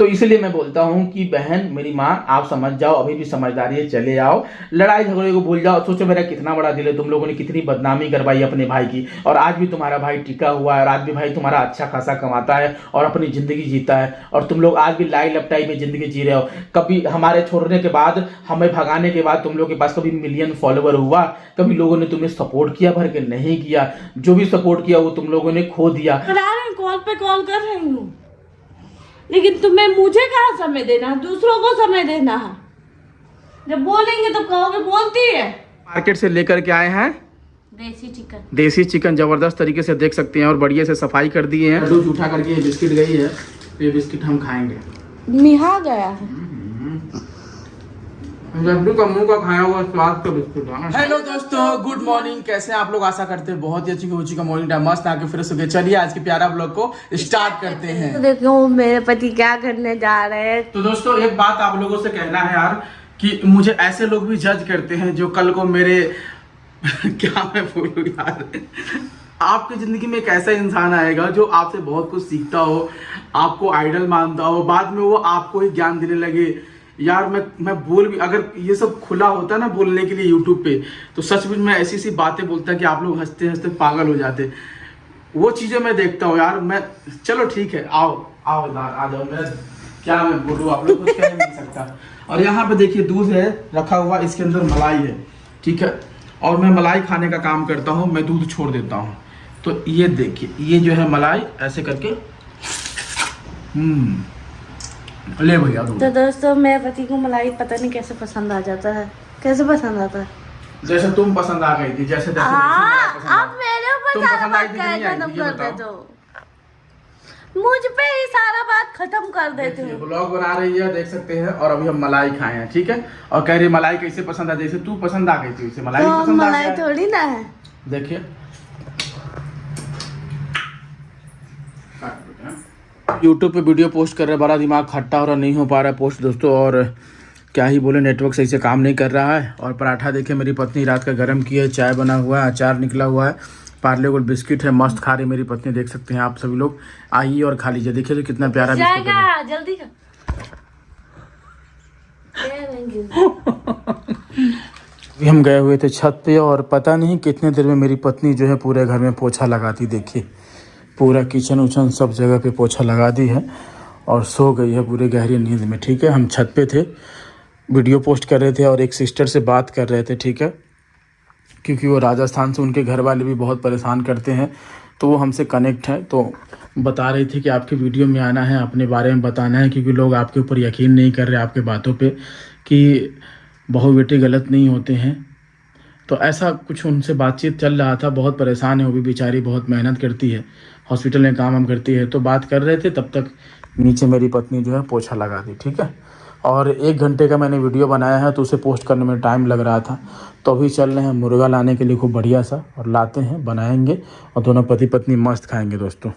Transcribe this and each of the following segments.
तो इसलिए मैं बोलता हूँ कि बहन मेरी माँ आप समझ जाओ, अभी भी समझदारी है, चले आओ, लड़ाई झगड़े को भूल जाओ। सोचो मेरा कितना बड़ा दिल है, तुम लोगों ने कितनी बदनामी करवाई अपने भाई की, और आज भी तुम्हारा भाई टिका हुआ है, और आज भी भाई तुम्हारा अच्छा खासा कमाता है और अपनी जिंदगी जीता है, और तुम लोग आज भी लाई लपटाई में जिंदगी जी रहे हो। कभी हमारे छोड़ने के बाद, हमें भगाने के बाद तुम लोग के पास कभी मिलियन फॉलोवर हुआ? कभी लोगों ने तुम्हें सपोर्ट किया? भर के नहीं किया। जो भी सपोर्ट किया वो तुम लोगों ने खो दिया। कॉल पे कॉल कर रही हूँ, लेकिन तुम्हें मुझे कहाँ समय देना है, दूसरों को समय देना है। जब बोलेंगे तो कहोगे बोलती है। मार्केट से लेकर के आए हैं देसी चिकन। देसी चिकन जबरदस्त तरीके से देख सकते हैं, और बढ़िया से सफाई कर दिए हैं। दूध उठा करके ये बिस्किट गई है, ये बिस्किट हम खाएंगे। निहा गया है लड्डू का मुंह का खाया हुआ स्वाद का बिस्कुट है। हेलो दोस्तों, गुड मॉर्निंग। कैसे हैं आप लोग? आशा करते हैं बहुत ही अच्छी रुचि का मॉर्निंग टाइम मस्त आके फ्रेश हो गए। चलिए आज के प्यारा ब्लॉग को स्टार्ट करते हैं। तो देखो मेरे पति क्या करने जा रहे हैं। तो दोस्तों एक बात आप लोगों से कहना है यार, कि मुझे ऐसे लोग भी जज करते हैं जो कल को मेरे क्या मैं बोलूं यार, आपकी जिंदगी में एक ऐसा इंसान आएगा जो आपसे बहुत कुछ सीखता हो, आपको आइडल मानता हो, बाद में वो आपको ही ज्ञान देने लगे। यार मैं बोल भी, अगर ये सब खुला होता ना बोलने के लिए यूट्यूब पे, तो सच में मैं ऐसी सी बातें बोलता कि आप लोग हंसते हंसते पागल हो जाते। वो चीजें मैं देखता हूँ यार। मैं चलो ठीक है, आओ आओ आ जाओ। क्या मैं बोलूँ, आप लोग कुछ कह नहीं सकता। और यहाँ पे देखिए दूध है रखा हुआ, इसके अंदर मलाई है, ठीक है। और मैं मलाई खाने का काम करता हूँ, मैं दूध छोड़ देता हूँ। तो ये देखिए, ये जो है मलाई ऐसे करके ले भैया। तो दोस्तों मेरे पति को मलाई पता नहीं कैसे पसंद आ जाता है, कैसे पसंद आता है। जैसे तुम पसंद आ गई थी, जैसे आप मेरे ऊपर सारा बात खत्म कर देते हो, मुझ पे ही सारा बात खत्म कर देते हो। ब्लॉग बना रही है, देख सकते हैं, और अभी हम मलाई खाए हैं, ठीक है। और कह रही मलाई कैसे पसंद आ, जैसे तू पसंद आ गई थी वैसे मलाई तो पसंद आ गई। मलाई थोड़ी ना है। देखिए यूट्यूब पे वीडियो पोस्ट कर रहे, बड़ा दिमाग खट्टा हो रहा, नहीं हो पा रहा है पोस्ट दोस्तों। और क्या ही बोले, नेटवर्क सही से काम नहीं कर रहा है। और पराठा देखिए मेरी पत्नी रात का गर्म की है, चाय बना हुआ है, अचार निकला हुआ है, पार्ले गोल्ड बिस्किट है, मस्त खा रही मेरी पत्नी, देख सकते हैं आप सभी लोग। आइए और खा लीजिए, देखिए तो कितना प्यारा बिस्कुट है। जल्दी खा। अभी हम गए हुए थे छत पे, और पता नहीं कितने देर में मेरी पत्नी जो है पूरे घर में पोछा लगाती। देखिए पूरा किचन उचन सब जगह पे पोछा लगा दी है, और सो गई है पूरे गहरी नींद में, ठीक है। हम छत पे थे, वीडियो पोस्ट कर रहे थे, और एक सिस्टर से बात कर रहे थे, ठीक है, क्योंकि वो राजस्थान से, उनके घर वाले भी बहुत परेशान करते हैं, तो वो हमसे कनेक्ट है। तो बता रही थी कि आपके वीडियो में आना है, अपने बारे में बताना है, क्योंकि लोग आपके ऊपर यकीन नहीं कर रहे आपके बातों पे, कि बहू बेटे गलत नहीं होते हैं। तो ऐसा कुछ उनसे बातचीत चल रहा था। बहुत परेशान है वो भी बेचारी, बहुत मेहनत करती है, हॉस्पिटल में काम हम करती है। तो बात कर रहे थे, तब तक नीचे मेरी पत्नी जो है पोछा लगा दी, ठीक है। और 1 घंटे का मैंने वीडियो बनाया है, तो उसे पोस्ट करने में टाइम लग रहा था। तो अभी चल रहे हैं मुर्गा लाने के लिए खूब बढ़िया सा, और लाते हैं, बनाएंगे, और दोनों पति पत्नी मस्त खाएंगे दोस्तों।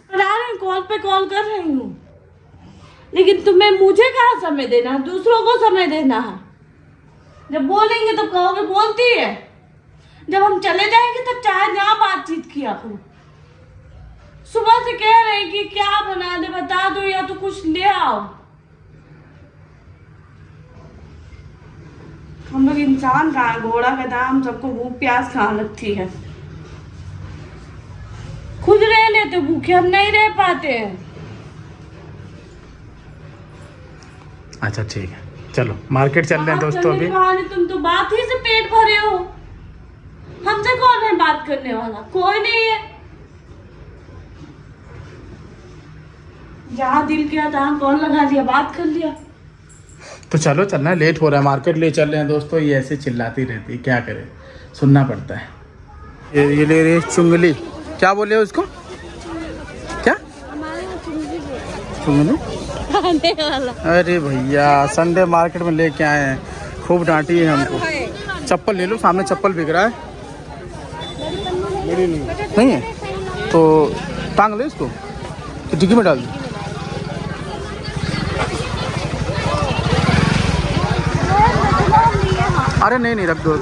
कॉल पे कॉल कर रही हूँ, लेकिन तुम्हें मुझे कहाँ समय देना है, दूसरों को समय देना है। जब बोलेंगे तो कहोगे बोलती है, जब हम चले जाएंगे तो चाहे जहाँ बातचीत किया करो। सुबह से कह रहे कि क्या बना दे बता दो, या तो कुछ ले आओ। हम लोग इंसान कहाँ, घोड़ा का दाम, सबको भूख प्यास कहाँ लगती है। खुद रह लेते भूखे, हम नहीं रह पाते हैं। अच्छा ठीक है, चलो मार्केट चल रहे हैं दोस्तों अभी। तुम तो बात ही से पेट भरे हो, हमसे कौन है बात करने वाला? कोई नहीं है। जहाँ दिल किया तहाँ कौन लगा लिया, बात कर लिया। तो चलो चलना है, लेट हो रहा है, मार्केट ले चल रहे हैं दोस्तों। ये ऐसे चिल्लाती रहती है, क्या करे, सुनना पड़ता है। ये ले रही चुंगली, क्या बोले उसको, क्या चुंगली? अरे भैया संडे मार्केट में लेके आए हैं, खूब डांटी है हमको। चप्पल ले लो, सामने चप्पल बिक रहा है। नहीं है तो टांग ले इसको, तो डिग्गी में डाल दो। अरे नहीं नहीं रख दो,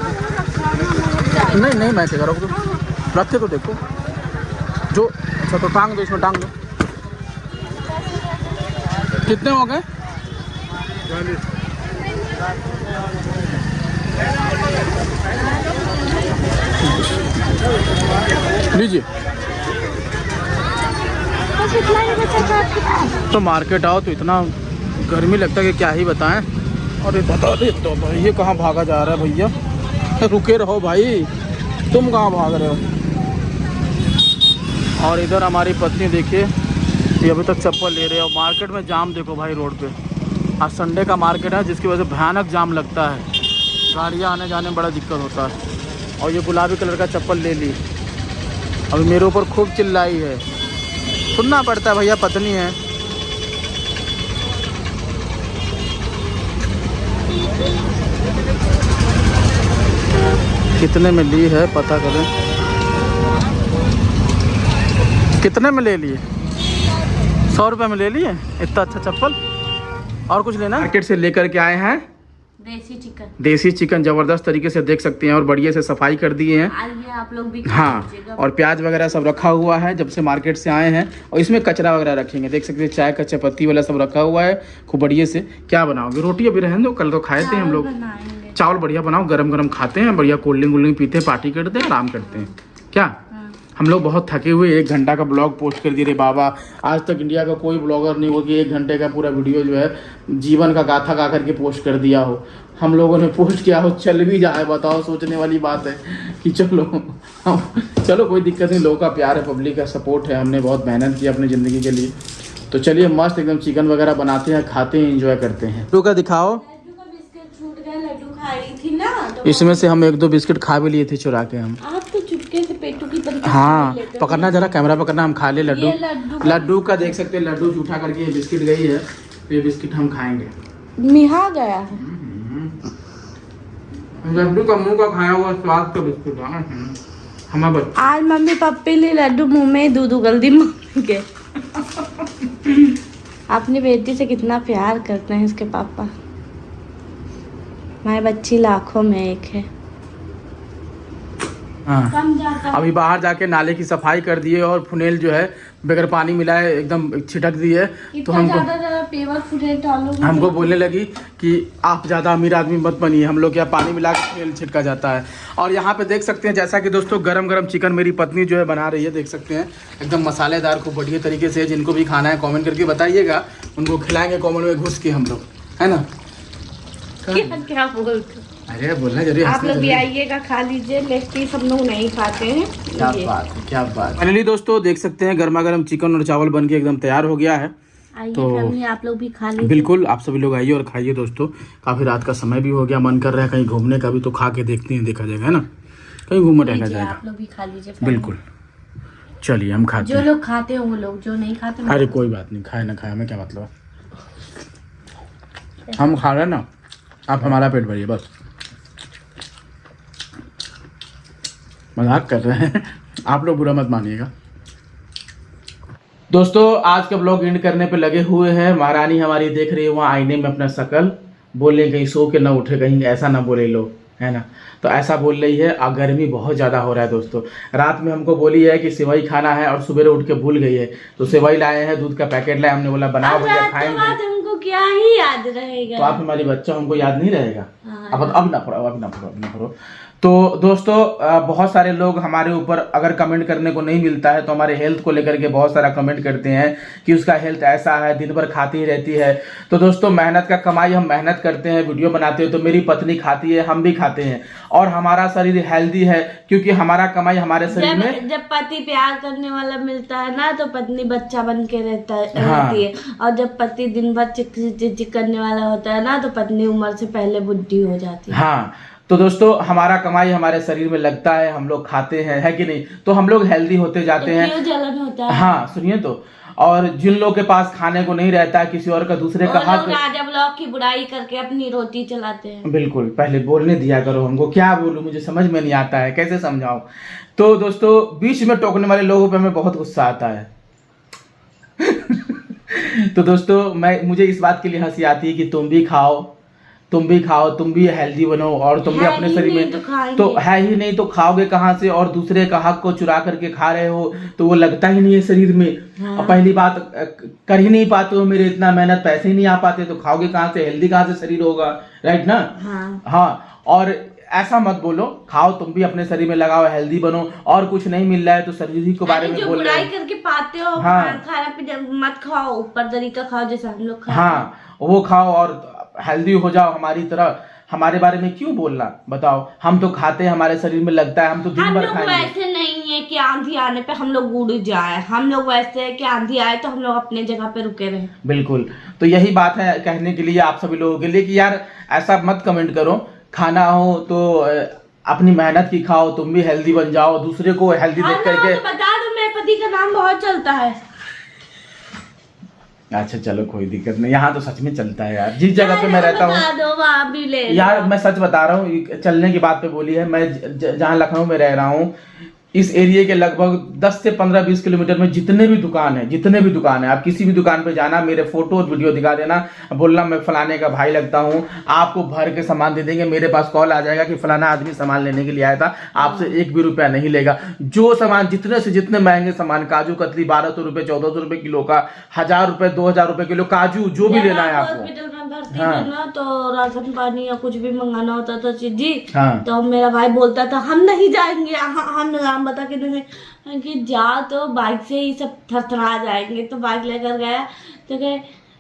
नहीं नहीं मैं क्या रख दो, रखे तो देखो जो। अच्छा तो टांग दो, इसमें टांग दो। कितने हो गए? लीजिए। तो मार्केट आओ तो इतना गर्मी लगता है कि क्या ही बताएं। अरे बता दे तो भाई, ये कहाँ भागा जा रहा है भैया? रुके रहो भाई, तुम कहाँ भाग रहे हो? और इधर हमारी पत्नी देखिए, ये अभी तक चप्पल ले रहे हो। मार्केट में जाम देखो भाई, रोड पे आज संडे का मार्केट है, जिसकी वजह से भयानक जाम लगता है, गाड़ियाँ आने जाने में बड़ा दिक्कत होता है। और ये गुलाबी कलर का चप्पल ले ली, अभी मेरे ऊपर खूब चिल्लाई है। सुनना पड़ता है भैया, पत्नी है। कितने में ली है पता करें, कितने में ले लिए? 100 रुपये में ले लिए इतना अच्छा चप्पल। और कुछ लेना? मार्केट से लेकर के आए हैं देसी चिकन। देसी चिकन जबरदस्त तरीके से देख सकते हैं, और बढ़िया से सफाई कर दिए हैं। आइए आप लोग भी हाँ, और प्याज वगैरह सब रखा हुआ है जब से मार्केट से आए हैं। और इसमें कचरा वगैरह रखेंगे, देख सकते हैं चाय का चपत्ती वाला सब रखा हुआ है खूब बढ़िया से। क्या बनाओगे? रोटी अभी रहने दो, कल तो खाए थे हम लोग। चावल बढ़िया बनाओ, गरम गरम खाते हैं, बढ़िया कोल्ड ड्रिंक पीते हैं, पार्टी करते हैं, आराम करते हैं। क्या हम लोग बहुत थके हुए, 1 घंटा का ब्लॉग पोस्ट कर दिए रे बाबा। आज तक इंडिया का कोई ब्लॉगर नहीं हो कि 1 घंटे का पूरा वीडियो जो है जीवन का गाथा गा करके पोस्ट कर दिया हो। हम लोगों ने पोस्ट किया हो, चल भी जाए, बताओ, सोचने वाली बात है कि चलो चलो कोई दिक्कत नहीं, लोगों का प्यार है, पब्लिक का सपोर्ट है। हमने बहुत मेहनत की अपनी ज़िंदगी के लिए। तो चलिए मस्त एकदम चिकन वगैरह बनाते हैं, खाते हैं, एंजॉय करते हैं। लड्डू का दिखाओ। लड्डू खाई थी ना, तो इसमें से हम 1-2 बिस्किट खा भी लिए थे चुरा के हम। आप तो चुपके से पेटू की बंद हाँ, पकड़ना जरा, कैमरा पकड़ना, हम खा ले लड्डू। लड्डू का देख सकते हैं, लड्डू जूठा करके ये बिस्किट गई है, तो ये बिस्किट हम खाएंगे। मिहा गया है लड्डू का मुंह का खाया हुआ स्वाद का बिस्किट है हमारा बच्चा। आज मम्मी पप्पी ले लड्डू मुंह में दूध उगल दी मम्मी के। अपनी बेटी से कितना प्यार करते हैं इसके पापा। हमारी बच्ची लाखों में एक है। हाँ, अभी बाहर जाके नाले की सफाई कर दिए और फुनेल जो है बगैर पानी मिलाए एकदम छिटक दी है। तो हमको बोलने लगी कि आप ज़्यादा अमीर आदमी मत बनिए, हम लोग यहाँ पानी मिला के फुनेल छिटका जाता है। और यहाँ पे देख सकते हैं जैसा कि दोस्तों गरम गरम चिकन मेरी पत्नी जो है बना रही है, देख सकते हैं एकदम मसालेदार खूब बढ़िया तरीके से। जिनको भी खाना है कॉमेंट करके बताइएगा, उनको खिलाएंगे कॉमेंट में घुस के हम लोग, है ना? क्या बोलते? अरे बोलना जरूरी, आप लोग भी आइएगा, खा लीजिए, लेकिन सब लोग नहीं खाते हैं। क्या बात है, क्या बात। फाइनली दोस्तों देख सकते हैं गर्मा गर्म चिकन और चावल बन के एकदम तैयार हो गया है। तो आप लोग भी खा लीजिए। बिल्कुल, आप सभी लोग आइए और खाइए दोस्तों। काफी रात का समय भी हो गया, मन कर रहा है कहीं घूमने का भी, तो खा के देखते हैं, देखा जाएगा, है ना? कहीं घूमने टहला जाएगा। आप लोग भी खा लीजिए। बिल्कुल, चलिए हम खाते हैं। जो लोग खाते हैं वो लोग, जो नहीं खाते अरे कोई बात नहीं, खाए ना खाए हमें क्या मतलब है, हम खा रहे हैं ना, आप हमारा पेट भरिए बस। मजाक कर रहे हैं, आप लोग बुरा मत मानिएगा। दोस्तों आज का ब्लॉग एंड करने पे लगे हुए हैं। महारानी हमारी देख रही है वहाँ आईने में अपना शकल, बोल रही कहीं सो के ना उठे, कहीं ऐसा ना बोले लोग, है ना? तो ऐसा बोल रही है। और गर्मी बहुत ज़्यादा हो रहा है दोस्तों। रात में हमको बोली है कि सेवई खाना है और सुबह उठ के भूल गई है, तो सेवई लाए हैं, दूध का पैकेट लाए, हमने बोला बनाओ भैया खाएंगे। हमको क्या ही याद रहेगा? तो आप हमारी बच्चा, हमको याद नहीं रहेगा। अब ना पढ़ो, अब ना पढ़ो, अब ना पढ़ो। तो दोस्तों बहुत सारे लोग हमारे ऊपर अगर कमेंट करने को नहीं मिलता है तो हमारे हेल्थ को लेकर के बहुत सारा कमेंट करते हैं कि उसका हेल्थ ऐसा है, दिन भर खाती ही रहती है। तो दोस्तों मेहनत का कमाई, हम मेहनत करते हैं, वीडियो बनाते हैं, तो मेरी पत्नी खाती है, हम भी खाते हैं, और हमारा शरीर हेल्दी है क्योंकि हमारा कमाई हमारे शरीर में। जब पति प्यार करने वाला मिलता है ना, तो पत्नी बच्चा बन के रहती है। और जब पति दिन भर चिक करने वाला होता है ना, तो पत्नी उम्र से पहले बुढ़ी हो जाती है। हाँ, तो दोस्तों हमारा कमाई हमारे शरीर में लगता है, हम लोग खाते हैं, है कि नहीं? तो हम लोग हेल्दी होते जाते हैं। क्यों जलन होता है? हाँ सुनिए तो। और जिन लोगों के पास खाने को नहीं रहता है, किसी और का, दूसरे का हक, राजा ब्लॉग की बुराई करके अपनी रोटी चलाते हैं। बिल्कुल, पहले बोलने दिया करो हमको। क्या बोलूं, मुझे समझ में नहीं आता है, कैसे समझाऊं? तो दोस्तों बीच में टोकने वाले लोगों पे हमें बहुत गुस्सा आता है। तो दोस्तों मुझे इस बात के लिए हंसी आती है कि तुम भी खाओ, तुम भी खाओ, तुम भी हेल्दी बनो और तुम भी अपने शरीर में तो है ही नहीं तो खाओगे कहाँ से, और दूसरे का हक को चुरा करके खा रहे हो तो वो लगता ही नहीं है शरीर में। और पहली बात कर ही नहीं पाते हो, मेरे इतना मेहनत पैसे ही नहीं आ पाते तो खाओगे कहाँ से, हेल्दी कहाँ से शरीर होगा, राइट ना। हाँ, और ऐसा मत बोलो, खाओ तुम भी अपने शरीर में लगाओ, हेल्दी बनो, और कुछ नहीं मिल रहा है तो शरीर ही के बारे में बोल रहे हो। करके पाते हो, खाना पीना मत खाओ, ऊपर तरीका खाओ जैसे हम लोग खाते हैं। हाँ, वो खाओ और हेल्दी हो जाओ हमारी तरह। हमारे बारे में क्यों बोलना, बताओ। हम तो खाते हैं, हमारे शरीर में लगता है, हम तो दिन भर खाएंगे। वैसे नहीं है कि आंधी आने पे हम लोग उड़ जाए, हम लोग वैसे है कि आंधी आए तो हम लोग अपने जगह पे रुके रहे। बिल्कुल, तो यही बात है कहने के लिए आप सभी लोगों के लिए कि यार ऐसा मत कमेंट करो। खाना हो तो अपनी मेहनत की खाओ, तुम भी हेल्दी बन जाओ, दूसरे को हेल्दी देख करके। तो बता दो, मेरे पति का नाम बहुत चलता है। अच्छा चलो कोई दिक्कत नहीं, यहाँ तो सच में चलता है यार, जिस जगह पे मैं रहता हूँ यार, मैं सच बता रहा हूँ। चलने की बात पे बोली है, मैं जहाँ लखनऊ में रह रहा हूँ, इस एरिया के लगभग 10 से 15-20 किलोमीटर में जितने भी दुकान है, आप किसी भी दुकान पे जाना, मेरे फोटो और वीडियो दिखा देना, बोलना मैं फलाने का भाई लगता हूँ, आपको भर के सामान दे देंगे। मेरे पास कॉल आ जाएगा कि फलाना आदमी सामान लेने के लिए आया था, आपसे 1 भी रुपया नहीं लेगा। जो सामान जितने से जितने महंगे सामान, काजू कतली 1200 रुपए 1400 रुपए किलो का, 1000 रुपए 2000 रुपए किलो काजू, जो भी लेना है आपको। हाँ। तो राशन पानी या कुछ भी मंगाना होता था जी, तो मेरा भाई बोलता था हम नहीं जाएंगे, हम नाम बता के नहीं कि जा, तो बाइक से ही सब थरथरा जाएंगे। तो बाइक लेकर गया तो कहे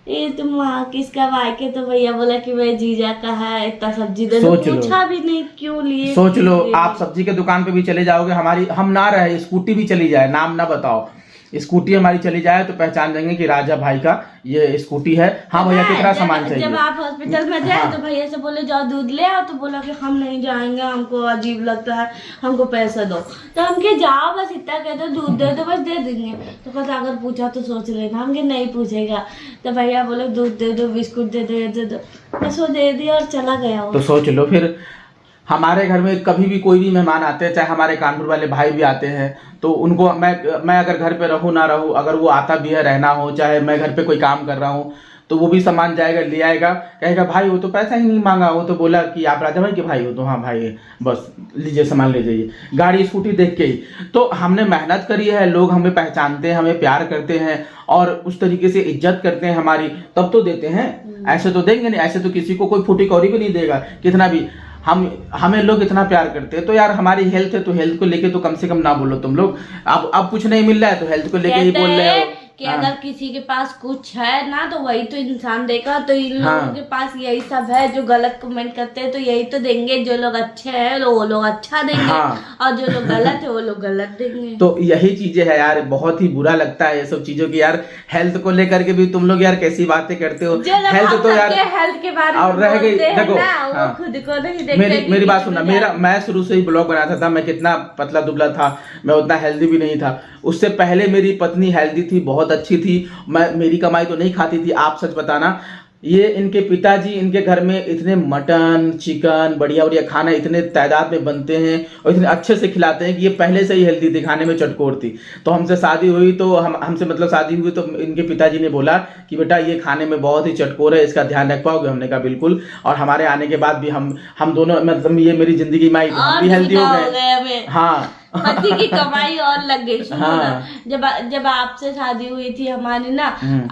ये तुम वहाँ किसका बाइक है, तो भैया बोला कि भाई जीजा का है, इतना सब्जी दे दो, पूछा भी नहीं क्यों लिए। सोच लो, आप सब्जी के दुकान पे भी चले जाओगे, हमारी हम ना रहे, स्कूटी भी चली जाए, नाम ना बताओ, स्कूटी हमारी चली जाए तो पहचान जाएंगे कि राजा भाई का ये स्कूटी है। हाँ भैया कितना सामान चाहिए। जब आप हॉस्पिटल में जाए तो भैया से बोले जाओ दूध ले आओ, तो बोला कि हम नहीं जाएंगे, हमको अजीब लगता है, हमको पैसा दो। तो हम के जाओ बस इतना कह दो, दूध दे दो, बस दे देंगे। तो कहता अगर पूछा तो सोच लेना, हम के नहीं पूछेगा। तो भैया बोले दूध दे दो, बिस्कुट दे दो, ये दे दो, बस वो दे दिया और चला गया। तो सोच लो, फिर हमारे घर में कभी भी कोई भी मेहमान आते हैं, चाहे हमारे कानपुर वाले भाई भी आते हैं, तो उनको मैं अगर घर पे रहूँ ना रहूँ, अगर वो आता भी है रहना हो, चाहे मैं घर पे कोई काम कर रहा हूँ, तो वो भी सामान जाएगा ले आएगा, कहेगा भाई वो तो पैसा ही नहीं मांगा, वो तो बोला कि आप राजा भाई के भाई हो, तो हाँ भाई बस लीजिए सामान ले जाइए, गाड़ी स्कूटी देख के ही। तो हमने मेहनत करी है, लोग हमें पहचानते हैं, हमें प्यार करते हैं और उस तरीके से इज्जत करते हैं हमारी, तब तो देते हैं। ऐसे तो देंगे नहीं, ऐसे तो किसी को कोई फूटी कौड़ी भी नहीं देगा, कितना भी हमें लोग इतना प्यार करते हैं। तो यार हमारी हेल्थ है तो हेल्थ को लेके तो कम से कम ना बोलो तुम लोग। अब कुछ नहीं मिल रहा है तो हेल्थ को लेके ही बोल रहे हो कि अगर किसी के पास कुछ है ना तो वही तो इंसान देगा। तो इन लोगों के पास यही सब है, जो गलत कमेंट करते हैं तो यही तो देंगे। जो लोग अच्छे हैं वो लोग अच्छा देंगे, और जो लोग गलत है वो लोग गलत देंगे। तो यही चीजें है यार, बहुत ही बुरा लगता है ये सब चीजों की यार। हेल्थ को लेकर के भी तुम लोग यार कैसी बातें करते हो। हेल्थ तो यार हेल्थ के बारे में और रह गई, देखो खुद को नहीं देखते। मेरी बात सुनना, मैं शुरू से ही ब्लॉग बनाता था, मैं कितना पतला दुबला था, मैं उतना हेल्दी भी नहीं था। उससे पहले मेरी पत्नी हेल्दी थी, बहुत अच्छी थी, मेरी कमाई तो नहीं खाती थी। आप सच बताना, ये इनके पिताजी इनके घर में इतने मटन चिकन बढ़िया बढ़िया खाना इतने तादाद में बनते हैं और इतने अच्छे से खिलाते हैं कि ये पहले से ही हेल्दी थी, खाने में चटकोर थी। तो हमसे शादी हुई तो हमसे मतलब शादी हुई तो इनके पिताजी ने बोला कि बेटा ये खाने में बहुत ही चटकोर है, इसका ध्यान रख पाओगे। हमने कहा बिल्कुल। और हमारे आने के बाद भी हम दोनों, मतलब ये मेरी जिंदगी में हम भी हेल्दी हो गए। हाँ, पति की कमाई और लग गई। हाँ। जब आपसे शादी हुई थी हमारी ना,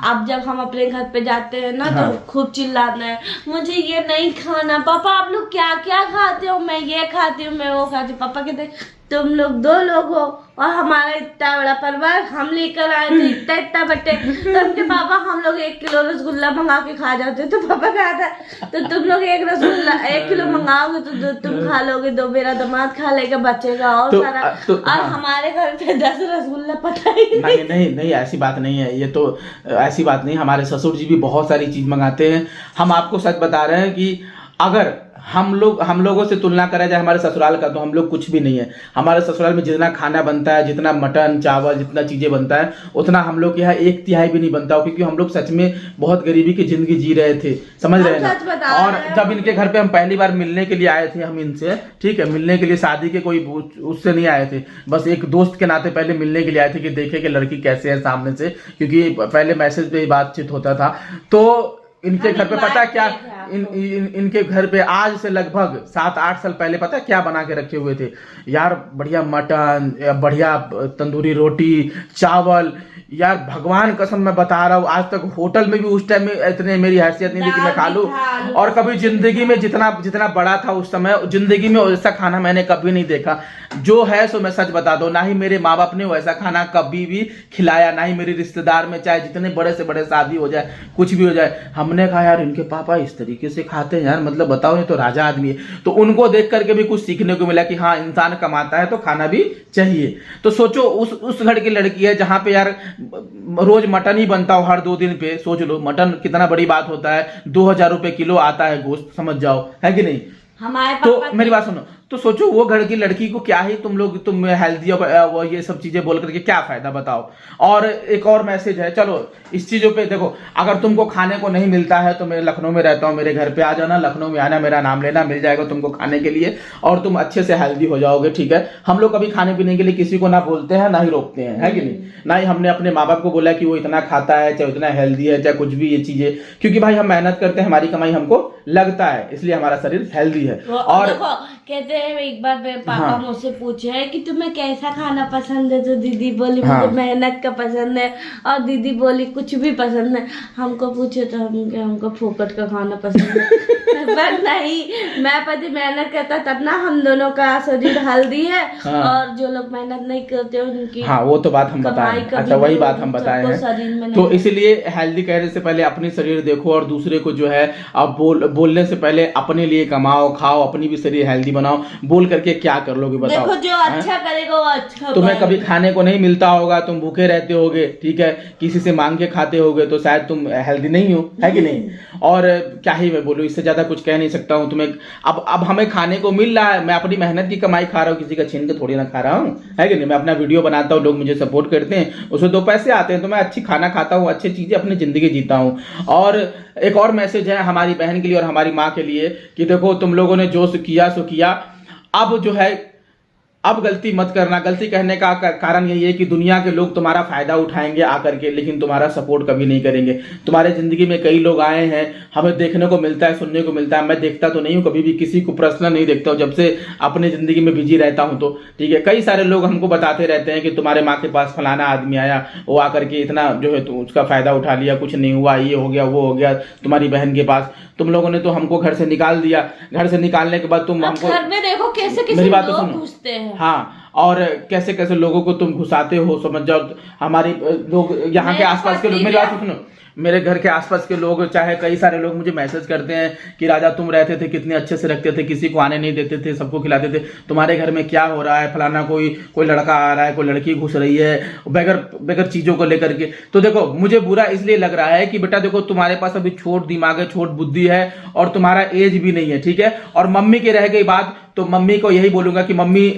अब जब हम अपने घर पे जाते हैं ना तो खूब चिल्लाना है, मुझे ये नहीं खाना। पापा आप लोग क्या क्या खाते हो? मैं ये खाती हूँ, मैं वो खाती हूँ। पापा कहते तुम लोग 2 लोग हो और हमारा इतना बड़ा परिवार, हम लेकर आए थे इतना बटे। तो उनके पापा हम लोग 1 किलो रसगुल्ला मंगा के खा जाते। तो पापा कहा था तो तुम लोग 1 किलो मंगाओगे तो तुम खा लोगे, 2 मेरा दामाद खा लेगा, बचेगा और सारा। और हमारे घर पे 10 रसगुल्ला पता ही नहीं ऐसी बात नहीं है। ये तो ऐसी बात नहीं, हमारे ससुर जी भी बहुत सारी चीज मंगाते हैं। हम आपको सच बता रहे हैं कि अगर हम लोगों से तुलना करा जाए हमारे ससुराल का, तो हम लोग कुछ भी नहीं है। हमारे ससुराल में जितना खाना बनता है, जितना मटन चावल जितना चीजें बनता है, उतना हम लोग के यहाँ 1/3 भी नहीं बनता हो, क्योंकि हम लोग सच में बहुत गरीबी की जिंदगी जी रहे थे, समझ रहे हैं ना। और जब इनके घर पे हम पहली बार मिलने के लिए आए थे, हम इनसे ठीक है मिलने के लिए, शादी के कोई उससे नहीं आए थे, बस एक दोस्त के नाते पहले मिलने के लिए आए थे कि देखे कि लड़की कैसे है सामने से, क्योंकि पहले मैसेज पे ही बातचीत होता था। तो इनके घर पे पता क्या, इनके घर पे आज से लगभग 7-8 साल पहले पता है क्या बना के रखे हुए थे यार, बढ़िया मटन, बढ़िया तंदूरी रोटी, चावल। यार भगवान कसम मैं बता रहा हूँ, आज तक होटल में भी उस टाइम में इतने मेरी हैसियत नहीं थी कि मैं खा लूं, और कभी जिंदगी में जितना बड़ा था उस समय, जिंदगी में वैसा खाना मैंने कभी नहीं देखा। जो है सो मैं सच बता दो, ना ही मेरे माँ बाप ने वैसा खाना कभी भी खिलाया, ना ही मेरे रिश्तेदार में, चाहे जितने बड़े से बड़े शादी हो जाए, कुछ भी हो जाए, हमने कहा यार इनके पापा इस तरीके से खाते हैं यार, मतलब बताओ ये तो राजा आदमी है। तो उनको देख करके भी कुछ सीखने को मिला कि हाँ इंसान कमाता है तो खाना भी चाहिए। तो सोचो उस घर की लड़की है जहां पे यार रोज मटन ही बनता हो हर 2 दिन पे, सोच लो मटन कितना बड़ी बात होता है, 2000 रुपए किलो आता है गोश्त, समझ जाओ, है कि नहीं। हमारे तो मेरी बात सुनो, तो सोचो वो घर की लड़की को क्या ही तुम हेल्दी और ये सब चीजें बोल करके क्या फायदा बताओ। और एक और मैसेज है, चलो इस चीजों पे देखो, अगर तुमको खाने को नहीं मिलता है तो मैं लखनऊ में रहता हूँ, मेरे घर पे आ जाना, लखनऊ में आना, मेरा नाम लेना, मिल जाएगा तुमको खाने के लिए और तुम अच्छे से हेल्दी हो जाओगे, ठीक है। हम लोग कभी खाने पीने के लिए किसी को ना बोलते हैं ना ही रोकते हैं, है कि नहीं। ना ही हमने अपने माँ बाप को बोला कि वो इतना खाता है, चाहे उतना हेल्दी है, चाहे कुछ भी ये चीजें, क्योंकि भाई हम मेहनत करते हैं, हमारी कमाई हमको लगता है, इसलिए हमारा शरीर हेल्दी है। और देखो कहते हैं, एक बार मेरे पापा मुझसे पूछे कि तुम्हें कैसा खाना पसंद है, तो दीदी बोली मुझे मेहनत का पसंद है, और दीदी बोली कुछ भी पसंद है। हमको पूछे तो हमको फोकट का खाना पसंद है पर नहीं, मैं पति मेहनत करता तब ना हम दोनों का शरीर हेल्दी है। और जो लोग मेहनत नहीं करते उनकी, हाँ वो तो बात हम बताए, अच्छा वही बात हम बताए हैं। तो इसीलिए हेल्दी कहने से पहले अपनी शरीर देखो, और दूसरे को जो है आप बोलने से पहले अपने लिए कमाओ, खाओ, अपनी भी शरीर हेल्दी बनाओ। बोल करके क्या कर लोगे बताओ। देखो जो अच्छा करेगा वो अच्छा, तुम्हें कभी खाने को नहीं मिलता होगा, तुम भूखे रहते होगे, ठीक है, किसी से मांग के खाते होगे, तो शायद तुम हेल्दी नहीं हो, है कि नहीं। और क्या ही मैं बोलूं, इससे ज्यादा कुछ कह नहीं सकता हूं तुम्हें। अब हमें खाने को मिल रहा है, मैं अपनी मेहनत की कमाई खा रहा हूँ, किसी का छीन के थोड़ी ना खा रहा हूँ, है कि नहीं। मैं अपना वीडियो बनाता हूँ, लोग मुझे सपोर्ट करते हैं, उसमें 2 पैसे आते हैं, तो मैं अच्छी खाना खाता हूँ, अच्छी चीजें अपनी जिंदगी जीता हूँ। और एक और मैसेज है हमारी बहन के लिए और हमारी माँ के लिए कि देखो तुम लोगों ने जो किया सो किया, अब जो है अब गलती मत करना। गलती कहने का कारण यही है कि दुनिया के लोग तुम्हारा फायदा उठाएंगे आकर के, लेकिन तुम्हारा सपोर्ट कभी नहीं करेंगे। तुम्हारे जिंदगी में कई लोग आए हैं, हमें देखने को मिलता है, सुनने को मिलता है, मैं देखता तो नहीं हूँ कभी भी, किसी को पर्सनल नहीं देखता हूँ जब से अपने जिंदगी में बिजी रहता हूँ, तो ठीक है। कई सारे लोग हमको बताते रहते हैं कि तुम्हारे माँ के पास फलाना आदमी आया, वो आकर के इतना जो है उसका फायदा उठा लिया, कुछ नहीं हुआ, ये हो गया वो हो गया। तुम्हारी बहन के पास तुम लोगों ने तो हमको घर से निकाल दिया, घर से निकालने के बाद तुम हमको घर में देखो कैसे मेरी बात तो सुनो, घुसते हैं, हाँ, और कैसे कैसे लोगों को तुम घुसाते हो, समझ जाओ। हमारी लोग यहाँ के आसपास के लोग, मेरी बात सुनो, मेरे घर के आसपास के लोग, चाहे कई सारे लोग मुझे मैसेज करते हैं कि राजा तुम रहते थे कितने अच्छे से रखते थे, किसी को आने नहीं देते थे, सबको खिलाते थे, तुम्हारे घर में क्या हो रहा है, फलाना कोई लड़का आ रहा है, कोई लड़की घुस रही है, बगैर चीजों को लेकर के। तो देखो मुझे बुरा इसलिए लग रहा है कि बेटा देखो तुम्हारे पास अभी छोट दिमाग है, छोट बुद्धि है, और तुम्हारा एज भी नहीं है, ठीक है। और मम्मी की रह गई बात, तो मम्मी को यही बोलूंगा कि मम्मी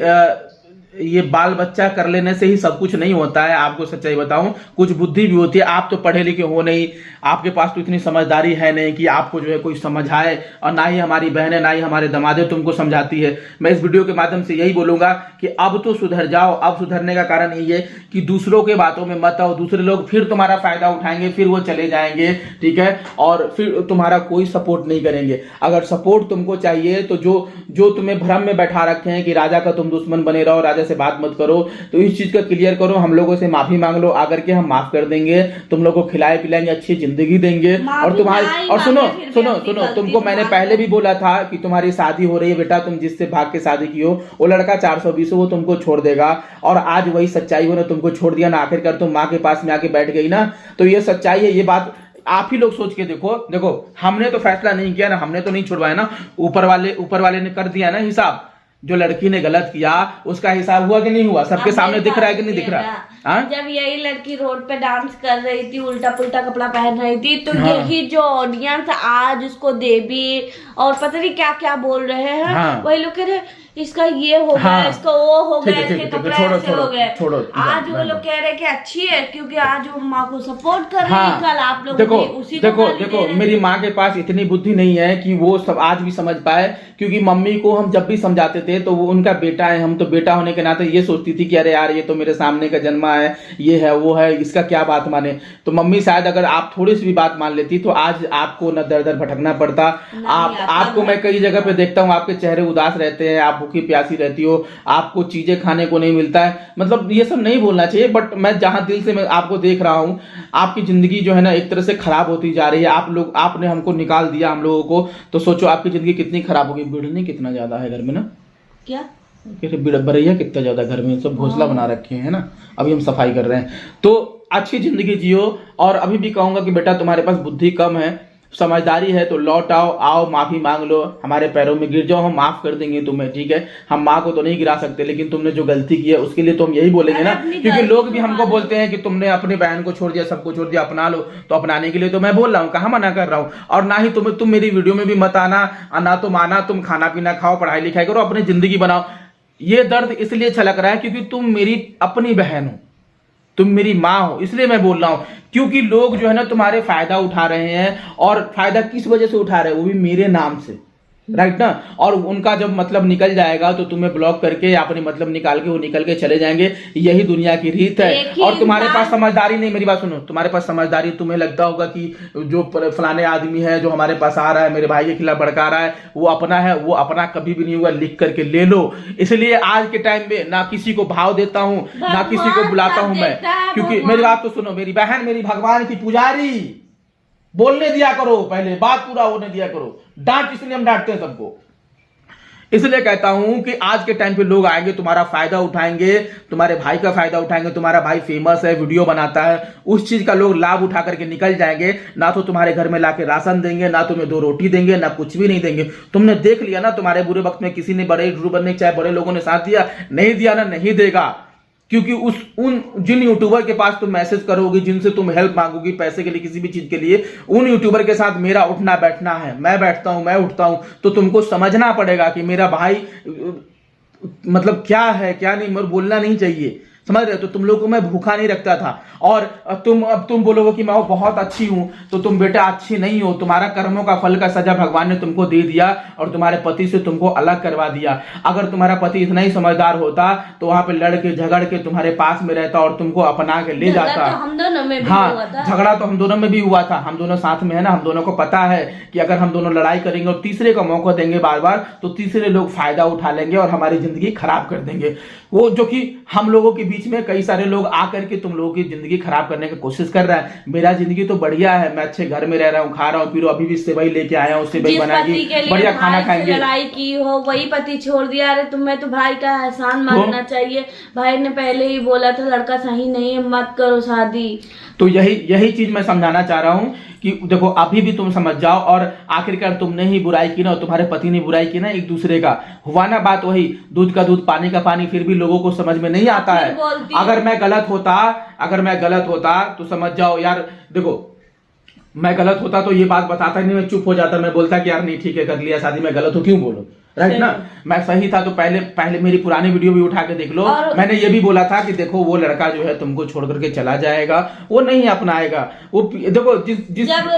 ये बाल बच्चा कर लेने से ही सब कुछ नहीं होता है, आपको सच्चाई बताऊं, कुछ बुद्धि भी होती है। आप तो पढ़े लिखे हो नहीं, आपके पास तो इतनी समझदारी है नहीं कि आपको जो है कोई समझाए, और ना ही हमारी बहनें, ना ही हमारे दमादे तुमको समझाती है। मैं इस वीडियो के माध्यम से यही बोलूंगा कि अब तो सुधर जाओ। अब सुधरने का कारण यही है कि दूसरों के बातों में मत आओ, दूसरे लोग फिर तुम्हारा फायदा उठाएंगे, फिर वो चले जाएंगे, ठीक है, और फिर तुम्हारा कोई सपोर्ट नहीं करेंगे। अगर सपोर्ट तुमको चाहिए तो जो तुम्हें भ्रम में बैठा रखे हैं कि राजा का तुम दुश्मन बने रहो, राजा से बात मत करो, तो इस चीज का क्लियर करो, हम लोगों से माफी मांग लो, आकर के हम माफ कर देंगे, तुम लोग को खिलाए पिलाएंगे, अच्छी जिंदगी देंगे। और तुम्हारी, और सुनो तुमको मैंने पहले भी बोला था कि तुम्हारी शादी हो रही है बेटा, तुम जिससे भाग के शादी की हो वो लड़का 420 वो तुमको छोड़ देगा, और आज वही सच्चाई हो ना, तुमको छोड़ दिया ना, आखिरकार तुम माँ के पास में आके बैठ गई ना, तो ये सच्चाई है। ये बात आप ही लोग सोच के देखो हमने तो फैसला नहीं किया ना, हमने तो नहीं छुड़वाया ना, ऊपर वाले ने कर दिया ना हिसाब। जो लड़की ने गलत किया उसका हिसाब हुआ कि नहीं हुआ, सबके सामने दिख रहा है कि नहीं दिख रहा। जब यही लड़की रोड पे डांस कर रही थी, उल्टा पुल्टा कपड़ा पहन रही थी, तो यही जो ऑडियंस आज उसको देवी और पता नहीं क्या क्या बोल रहे हैं, वही लोग कह रहे इसका ये हो गया, हाँ। इसका वो हो ठीक गया, है, ठीक इसके है, ठीक है, कपड़े छोड़ो, ऐसे छोड़ो, हो गए। छोड़ो, आज वो जाओ, लोग कह रहे कि अच्छी है क्योंकि आज वो माँ को सपोर्ट कर रही है, हाँ। कल आप लोग देखो उसी को देखो गाली दे देखो रहे हैं। मेरी माँ के पास इतनी बुद्धि नहीं है कि वो सब आज भी समझ पाए, क्योंकि मम्मी को हम जब भी समझाते थे तो वो उनका बेटा है, हम तो बेटा होने के नाते ये सोचती थी कि अरे यार ये तो मेरे सामने का जन्मा है, ये है वो है, इसका क्या बात माने। तो मम्मी शायद अगर आप थोड़ी सी भी बात मान लेती तो आज आपको न दर दर भटकना पड़ता। आपको मैं कई जगह पे देखता हूँ, आपके चेहरे उदास रहते हैं, आप भूखी प्यासी रहती हो, आपको चीजें खाने को नहीं मिलता है। मतलब ये सब नहीं बोलना चाहिए, बट मैं जहां दिल से मैं आपको देख रहा हूँ, आपकी जिंदगी जो है ना एक तरह से खराब होती जा रही है। आपने हमको निकाल दिया हम लोगों को, तो सोचो आपकी जिंदगी कितनी खराब होगी। बिड़नी कितना ज्यादा है घर में ना, क्या बरैया कितना ज्यादा घर में, सब घोंसला बना रखे हैं ना, अभी हम सफाई कर रहे हैं। तो अच्छी जिंदगी जियो, और अभी भी कहूंगा कि बेटा तुम्हारे पास बुद्धि कम है, समझदारी है तो लौट आओ माफी मांग लो, हमारे पैरों में गिर जाओ, हम माफ कर देंगे तुम्हें, ठीक है। हम माँ को तो नहीं गिरा सकते, लेकिन तुमने जो गलती की है उसके लिए तो हम यही बोलेंगे ना, क्योंकि लोग भी हमको बोलते हैं कि तुमने अपनी बहन को छोड़ दिया, सबको छोड़ दिया, अपना लो। तो अपनाने के लिए तो मैं बोल रहा हूँ, कहाँ मना कर रहा हूँ। और ना ही तुम मेरी वीडियो में भी मत आना, ना तुम आना, तुम खाना पीना खाओ, पढ़ाई लिखाई करो, अपनी जिंदगी बनाओ। ये दर्द इसलिए छलक रहा है क्योंकि तुम मेरी अपनी बहन हो, तुम मेरी माँ हो, इसलिए मैं बोल रहा हूं। क्योंकि लोग जो है ना तुम्हारे फायदा उठा रहे हैं, और फायदा किस वजह से उठा रहे हैं, वो भी मेरे नाम से, राइट ना। और उनका जब मतलब निकल जाएगा तो तुम्हें ब्लॉक करके अपने मतलब निकाल के वो निकल के चले जाएंगे। यही दुनिया की रीत है। और तुम्हारे पास समझदारी नहीं, मेरी बात सुनो, तुम्हारे पास समझदारी, तुम्हें लगता होगा कि जो फलाने आदमी है जो हमारे पास आ रहा है, मेरे भाई के खिलाफ भड़का रहा है, वो अपना है। वो अपना कभी भी नहीं हुआ, लिख करके ले लो। इसलिए आज के टाइम में ना किसी को भाव देता हूं, ना किसी को बुलाता हूं मैं, क्योंकि मेरी बात तो सुनो, मेरी बहन मेरी भगवान की पुजारी, बोलने दिया करो, पहले बात पूरा होने दिया करो। डांट इसलिए हम डांटते हैं सबको, इसलिए कहता हूं कि आज के टाइम पे लोग आएंगे, तुम्हारा फायदा उठाएंगे, तुम्हारे भाई का फायदा उठाएंगे। तुम्हारा भाई फेमस है, वीडियो बनाता है, उस चीज का लोग लाभ उठा करके निकल जाएंगे। ना तो तुम्हारे घर में लाके राशन देंगे, ना तुम्हें 2 रोटी देंगे, ना कुछ भी नहीं देंगे। तुमने देख लिया ना, तुम्हारे बुरे वक्त में किसी ने, बड़े यूट्यूबर ने, चाहे बड़े लोगों ने साथ दिया, नहीं दिया ना, नहीं देगा। क्योंकि जिन यूट्यूबर के पास तुम मैसेज करोगी, जिनसे तुम हेल्प मांगोगी पैसे के लिए, किसी भी चीज के लिए, उन यूट्यूबर के साथ मेरा उठना बैठना है। मैं बैठता हूं, मैं उठता हूं, तो तुमको समझना पड़ेगा कि मेरा भाई मतलब क्या है क्या नहीं, मगर बोलना नहीं चाहिए, समझ रहे हो। तो तुम लोगों को मैं भूखा नहीं रखता था। और अब तुम बोलोगे कि मैं बहुत अच्छी हूं, तो तुम बेटा अच्छी नहीं हो। तुम्हारा कर्मों का फल का सजा भगवान ने तुमको दे दिया, और तुम्हारे पति से तुमको अलग करवा दिया। अगर तुम्हारा पति इतना ही समझदार होता तो वहां पे लड़ के झगड़ के तुम्हारे पास में रहता और तुमको अपना के ले जाता। तो हम दोनों में भी हाँ, हुआ था। झगड़ा तो हम दोनों में भी हुआ था। हम दोनों साथ में है ना, हम दोनों को पता है कि अगर हम दोनों लड़ाई करेंगे और तीसरे का मौका देंगे बार बार, तो तीसरे लोग फायदा उठा लेंगे और हमारी जिंदगी खराब कर देंगे। वो जो कि हम लोगों के बीच में कई सारे लोग आकर के तुम लोगों की जिंदगी खराब करने की कोशिश कर रहा है। मेरा जिंदगी तो बढ़िया है, मैं अच्छे घर में रह रहा हूँ, खा रहा हूँ, पी रहा हूँ। अभी भी सेवई लेके आया हूँ, सेवई बनाएगी, बढ़िया खाना खाएंगे। लड़ाई की हो, वही पति छोड़ दिया। अरे तुम्हें तो भाई का एहसान मानना चाहिए। भाई ने पहले ही बोला था लड़का सही नहीं है, मत करो शादी। तो यही चीज मैं समझाना चाह रहा हूँ कि देखो अभी भी तुम समझ जाओ। और आखिरकार तुमने ही बुराई की ना, और तुम्हारे पति ने बुराई की ना, एक दूसरे का हुआ ना बात वही, दूध का दूध पानी का पानी। फिर भी लोगों को समझ में नहीं आता है। अगर मैं गलत होता तो समझ जाओ यार, देखो मैं गलत होता तो ये बात बताता ही नहीं, मैं चुप हो जाता, मैं बोलता कि यार नहीं ठीक है, कर लिया शादी, मैं गलत हूँ, क्यों बोलो, राइट ना। मैं सही था तो पहले मेरी पुरानी वीडियो भी उठा के देख लो। मैंने ये भी बोला था कि देखो वो लड़का जो है तुमको छोड़ करके चला जाएगा, वो नहीं अपनाएगा। वो देखो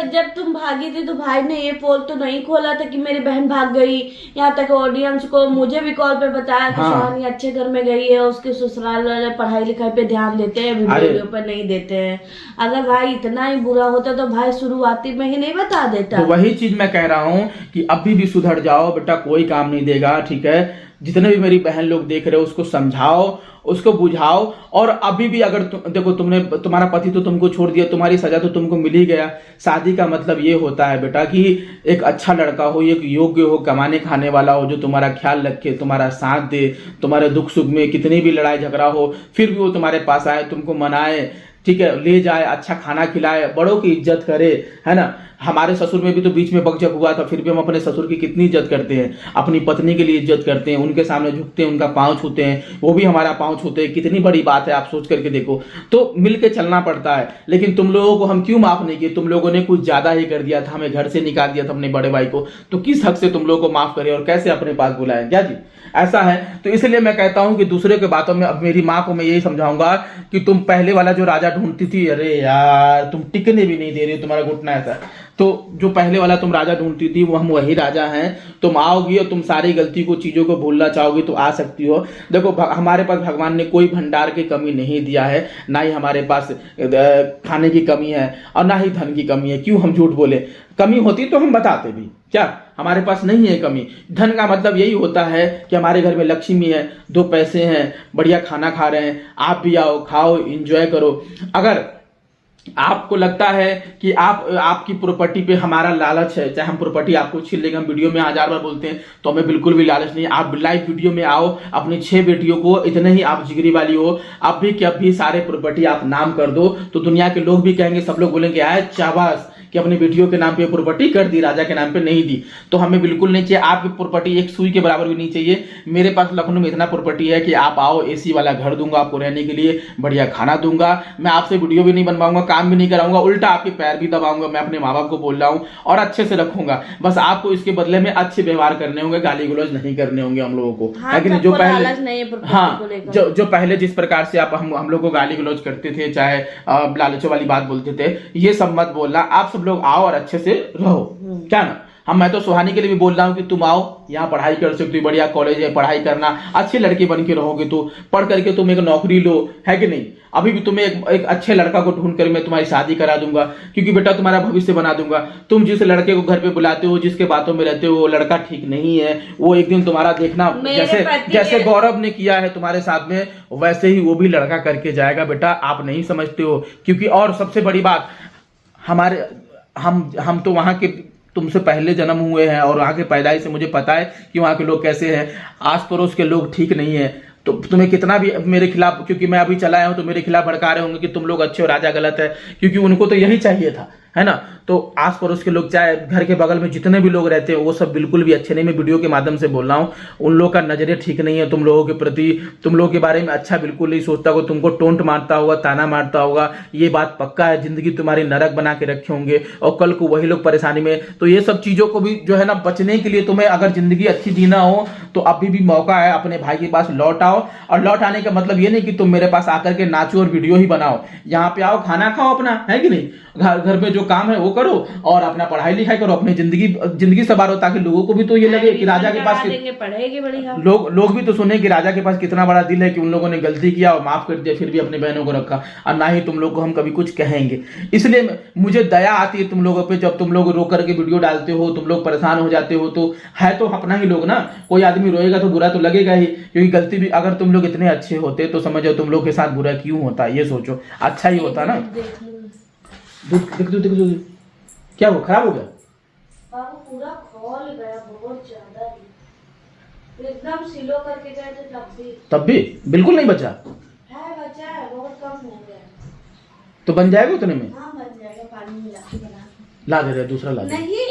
जब तुम भागी थी तो भाई ने ये पोल तो नहीं खोला था कि मेरी बहन भाग गई। यहाँ तक ऑडियंस को, मुझे भी कॉल पे बताया कि सुहानी अच्छे घर में गई है, उसके ससुराल वाले पढ़ाई लिखाई पे ध्यान देते हैं, वीडियो पर नहीं देते हैं। अगर भाई इतना ही बुरा होता तो भाई शुरुआती में ही नहीं बता देता। तो वही चीज मैं कह रहा हूँ कि अभी भी सुधर जाओ बेटा, कोई काम नहीं देगा, ठीक है। जितने भी मेरी बहन लोग देख रहे हो उसको समझाओ, उसको बुझाओ। और अभी भी अगर देखो तुम्हारा पति तो तुमको छोड़ दिया, तुम्हारी सजा तो तुमको मिल ही गया। शादी का मतलब ये होता है बेटा कि एक अच्छा लड़का हो, एक योग्य हो, कमाने खाने वाला हो, जो तुम्हारा ख्याल रखे, तुम्हारा साथ दे, तुम्हारे दुख सुख में कितनी भी लड़ाई झगड़ा हो फिर भी वो तुम्हारे पास आए, तुमको मनाए, ठीक है, ले जाए, अच्छा खाना खिलाए, बड़ों की इज्जत करे, है ना। हमारे ससुर में भी तो बीच में बकझक हुआ था, फिर भी हम अपने ससुर की कितनी इज्जत करते हैं, अपनी पत्नी के लिए इज्जत करते हैं, उनके सामने झुकते हैं, उनका पाँव छूते हैं, वो भी हमारा पाँव छूते हैं। कितनी बड़ी बात है, आप सोच करके देखो। तो मिल के चलना पड़ता है। लेकिन तुम लोगों को हम क्यों माफ नहीं किए? तुम लोगों ने कुछ ज्यादा ही कर दिया था, हमें घर से निकाल दिया था अपने बड़े भाई को, तो किस हक से तुम लोगों को माफ करें और कैसे अपने पास बुलाएं? क्या जी ऐसा है? तो इसलिए मैं कहता हूं कि दूसरे के बातों में, अब मेरी माँ को मैं यही समझाऊंगा कि तुम पहले वाला जो राजा ढूंढती थी, अरे यार तुम टिकने भी नहीं दे रही, तुम्हारा घुटना ऐसा। तो जो पहले वाला तुम राजा ढूंढती थी, वो हम वही राजा हैं। तुम आओगी और तुम सारी गलती को, चीजों को भूलना चाहोगी तो आ सकती हो। देखो हमारे पास भगवान ने कोई भंडार की कमी नहीं दिया है, ना ही हमारे पास खाने की कमी है और ना ही धन की कमी है। क्यों हम झूठ बोले? कमी होती तो हम बताते भी। क्या हमारे पास नहीं है कमी? धन का मतलब यही होता है कि हमारे घर में लक्ष्मी है, 2 पैसे हैं, बढ़िया खाना खा रहे हैं, आप भी आओ, खाओ, एंजॉय करो। अगर आपको लगता है कि आपकी प्रॉपर्टी पे हमारा लालच है, चाहे हम प्रॉपर्टी आपको छीन लेंगे, हम वीडियो में 1000 बार बोलते हैं, तो हमें बिल्कुल भी लालच नहीं। आप लाइव वीडियो में आओ, अपनी 6 बेटियों को, इतने ही आप जिगरी वाली हो, अब भी कि अब भी सारे प्रॉपर्टी आप नाम कर दो, तो दुनिया के लोग भी कहेंगे, सब लोग बोलेंगे आए शाबाश कि अपनी बेटियों के नाम पे प्रॉपर्टी कर दी, राजा के नाम पे नहीं दी। तो हमें बिल्कुल नहीं चाहिए। आपकी प्रॉपर्टी एक सुई के बराबर भी नहीं चाहिए। मेरे पास लखनऊ में इतना प्रॉपर्टी है कि आप आओ, एसी वाला घर दूंगा आपको रहने के लिए, बढ़िया खाना दूंगा, मैं आपसे वीडियो भी नहीं बनवाऊंगा, काम भी नहीं कराऊंगा, उल्टा आपके पैर भी दबाऊंगा। मैं अपने माँ बाप को बोल रहा हूँ, और अच्छे से रखूंगा। बस आपको इसके बदले में अच्छे व्यवहार करने होंगे, गाली गलौज नहीं करने होंगे हम लोगों को। हाँ, लेकिन जो पहले, हाँ, जो पहले जिस प्रकार से आप हम लोग को गाली गलौज करते थे, चाहे लालचों वाली बात बोलते थे, ये सब मत बोलना। आप सब लोग आओ और अच्छे से रहो। क्या ना, मैं तो सुहानी के लिए भी बोल रहा हूँ कि तुम आओ, यहाँ पढ़ाई कर सकती हो, बढ़िया कॉलेज है, पढ़ाई करना, अच्छे लड़के बन के रहोगे तो पढ़ करके तुम एक नौकरी लो, है कि नहीं? अभी भी तुम्हें एक अच्छे लड़का को ढूंढ कर मैं तुम्हारी शादी करा दूंगा, क्योंकि बेटा तुम्हारा भविष्य बना दूंगा। तुम जिस लड़के को घर पे बुलाते हो, जिसके बातों में रहते हो, वो लड़का ठीक नहीं है। वो एक दिन तुम्हारा देखना, जैसे गौरव ने किया है तुम्हारे साथ में, वैसे ही वो भी लड़का करके जाएगा। बेटा आप नहीं समझते हो, क्योंकि और सबसे बड़ी बात, हमारे हम तो वहां के तुमसे पहले जन्म हुए हैं, और वहां के पैदाइश से मुझे पता है कि वहां के लोग कैसे हैं। आस पड़ोस के लोग ठीक नहीं है। तो तुम्हें कितना भी मेरे खिलाफ, क्योंकि मैं अभी चला आया हूं, तो मेरे खिलाफ भड़का रहे होंगे कि तुम लोग अच्छे हो, राजा गलत है, क्योंकि उनको तो यही चाहिए था, है ना? तो आस पड़ोस के लोग, चाहे घर के बगल में जितने भी लोग रहते हैं, वो सब बिल्कुल भी अच्छे नहीं। मैं वीडियो के माध्यम से बोल रहा हूँ, उन लोगों का नजरिया ठीक नहीं है तुम लोगों के प्रति, तुम लोगों के बारे में अच्छा बिल्कुल नहीं सोचता होगा, तुमको टोंट मारता होगा, ताना मारता होगा। ये बात पक्का है, जिंदगी तुम्हारी नरक बना के रखे होंगे, और कल को वही लोग परेशानी में। तो ये सब चीजों को भी जो है ना, बचने के लिए तुम्हें अगर जिंदगी अच्छी जीना हो, तो अभी भी मौका है, अपने भाई के पास लौट आओ। और लौट आने का मतलब ये नहीं कि तुम मेरे पास आकर के नाचो और वीडियो ही बनाओ। यहाँ पे आओ, खाना खाओ अपना, है कि नहीं? घर में जो काम है वो करो, और अपना पढ़ाई लिखाई करो, अपनी जिंदगी संवारो, ताकि लोगों को भी तो ये लगे कि राजा के पास पढ़ेगी बढ़िया, लोग भी तो सुने कि राजा के पास कितना बड़ा दिल है, कि उन लोगों ने गलती किया और माफ कर दिया, फिर भी अपने बहनों को रखा। और ना ही तुम लोग को हम कभी कुछ कहेंगे। इसलिए मुझे दया आती है तुम लोगों पे, जब तुम लोग रो करके वीडियो डालते हो, तुम लोग परेशान हो जाते हो। तो है तो अपना ही लोग ना, कोई आदमी रोएगा तो बुरा तो लगेगा ही, क्योंकि गलती भी, अगर तुम लोग इतने अच्छे होते तो समझो तुम लोग के साथ बुरा क्यों होता, ये सोचो। अच्छा ही होता ना। देख क्या वो खराब हो गया? बाबू पूरा खोल गया, बहुत ज्यादा ही, एकदम सिलो करके गए थे, तब भी बिल्कुल नहीं बचा है, बहुत कम हो गया। तो बन जाएगा उतने में? हाँ बन जाएगा, पानी मिला के बना ला दे रहे, दूसरा ला दे। नहीं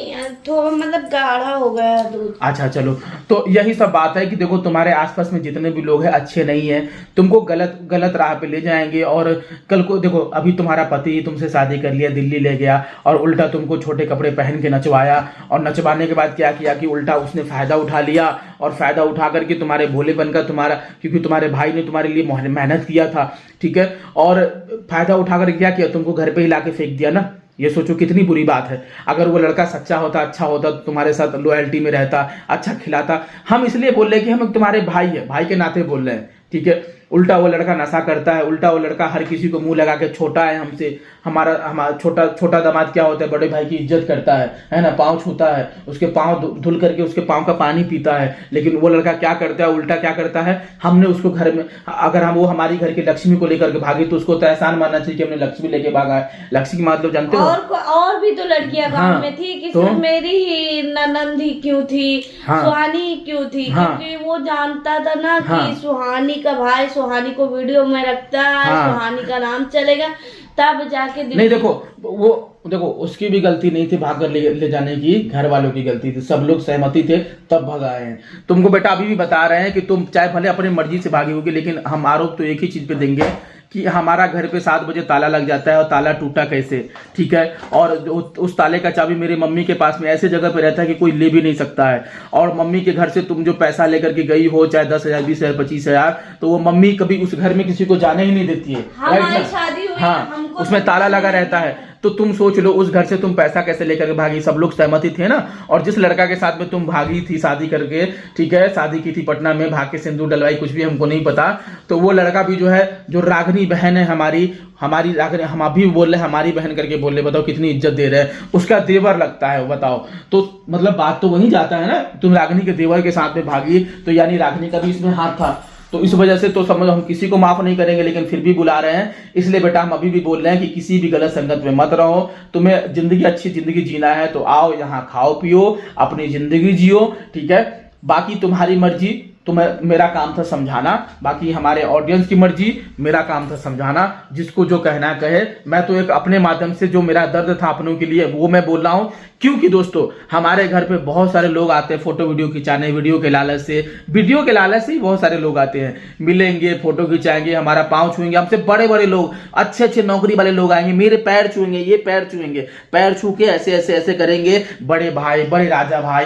थोड़ा मतलब गाढ़ा हो गया दूध। अच्छा चलो, तो यही सब बात है कि देखो तुम्हारे आसपास में जितने भी लोग हैं अच्छे नहीं हैं, तुमको गलत राह पे ले जाएंगे। और कल को देखो, अभी तुम्हारा पति तुमसे शादी कर लिया, दिल्ली ले गया, और उल्टा तुमको छोटे कपड़े पहन के नचवाया, और नचवाने के बाद क्या किया कि उल्टा उसने फायदा उठा लिया, और फायदा उठा करके तुम्हारे भोलेपन का, क्योंकि तुम्हारे भाई ने तुम्हारे लिए मेहनत किया था, ठीक है, और फायदा उठा कर क्या किया, तुमको घर पे ही लाके फेंक दिया ना। ये सोचो कितनी बुरी बात है। अगर वो लड़का सच्चा होता, अच्छा होता, तो तुम्हारे साथ लॉयल्टी में रहता, अच्छा खिलाता। हम इसलिए बोल रहे हैं कि हम तुम्हारे भाई है, भाई के नाते बोल रहे हैं, ठीक है। उल्टा वो लड़का नशा करता है, उल्टा वो लड़का हर किसी को मुंह लगा के, छोटा है हमसे, हमारा छोटा दामाद क्या होता है, बड़े भाई की इज्जत करता है ना, पाँव छूता है, उसके पाँव धुल करके उसके पाँव का पानी पीता है। लेकिन वो लड़का क्या करता है, उल्टा क्या करता है, हमने उसको घर में, अगर वो हमारी घर की लक्ष्मी को लेकर के भागी, तो उसको तो एहसान मानना चाहिए कि हमने लक्ष्मी लेके भागा है। लक्ष्मी मतलब जानते हो, और भी तो लड़कियां गांव में थी, कि सिर्फ मेरी ही ननंद ही क्यों थी, सुहानी क्यों थी, क्योंकि वो जानता था ना कि सुहानी का भाई सुहानी को वीडियो में रखता है, सुहानी का नाम चलेगा, तब जाके नहीं देखो देखो उसकी भी गलती नहीं थी भाग कर ले जाने की, घर वालों की गलती थी, सब लोग सहमति थे तब भगाए हैं। तुमको बेटा अभी भी बता रहे हैं कि तुम चाहे भले अपनी मर्जी से भागी होगी, लेकिन हम आरोप तो एक ही चीज पे देंगे कि हमारा घर पे 7 बजे ताला लग जाता है और ताला टूटा कैसे, ठीक है, और उस ताले का चाबी मेरी मम्मी के पास में ऐसे जगह पे रहता है कि कोई ले भी नहीं सकता है, और मम्मी के घर से तुम जो पैसा लेकर के गई हो चाहे 10,000 20,000 25,000, तो वो मम्मी कभी उस घर में किसी को जाने ही नहीं देती है, हमारी शादी हुई, हाँ उसमें ताला लगा रहता है। तो तुम सोच लो उस घर से तुम पैसा कैसे लेकर के भागी, सब लोग सहमति थे ना। और जिस लड़का के साथ में तुम भागी थी शादी करके, ठीक है, शादी की थी पटना में, भाग के सिंदूर डलवाई, कुछ भी हमको नहीं पता, तो वो लड़का भी जो है, जो रागनी बहन है हमारी रागनी, हम अभी बोल रहे हमारी बहन करके बोल रहे, बताओ कितनी इज्जत दे रहे हैं, उसका देवर लगता है, बताओ। तो मतलब बात तो वही जाता है ना, तुम रागनी के देवर के साथ में भागी, तो यानी रागनी का भी इसमें हाथ था। तो इस वजह से तो समझो हम किसी को माफ नहीं करेंगे, लेकिन फिर भी बुला रहे हैं। इसलिए बेटा हम अभी भी बोल रहे हैं कि किसी भी गलत संगत में मत रहो। तुम्हें जिंदगी अच्छी जिंदगी जीना है तो आओ यहाँ खाओ पियो अपनी जिंदगी जियो, ठीक है, बाकी तुम्हारी मर्जी। तुम्हें मेरा काम था समझाना, बाकी हमारे ऑडियंस की मर्जी, मेरा काम था समझाना, जिसको जो कहना कहे। मैं तो एक अपने माध्यम से जो मेरा दर्द था अपनों के लिए वो मैं बोल रहा हूँ, क्योंकि दोस्तों हमारे घर पे बहुत सारे लोग आते हैं फोटो वीडियो खिंचाने, वीडियो के लालच से ही बहुत सारे लोग आते हैं, मिलेंगे फोटो खिंचाएंगे, हमारा पाँव छुएंगे, हमसे बड़े बड़े लोग, अच्छे अच्छे नौकरी वाले लोग आएंगे, मेरे पैर छुएंगे, ये पैर छुएंगे, पैर छू के ऐसे ऐसे ऐसे करेंगे, बड़े भाई, बड़े राजा भाई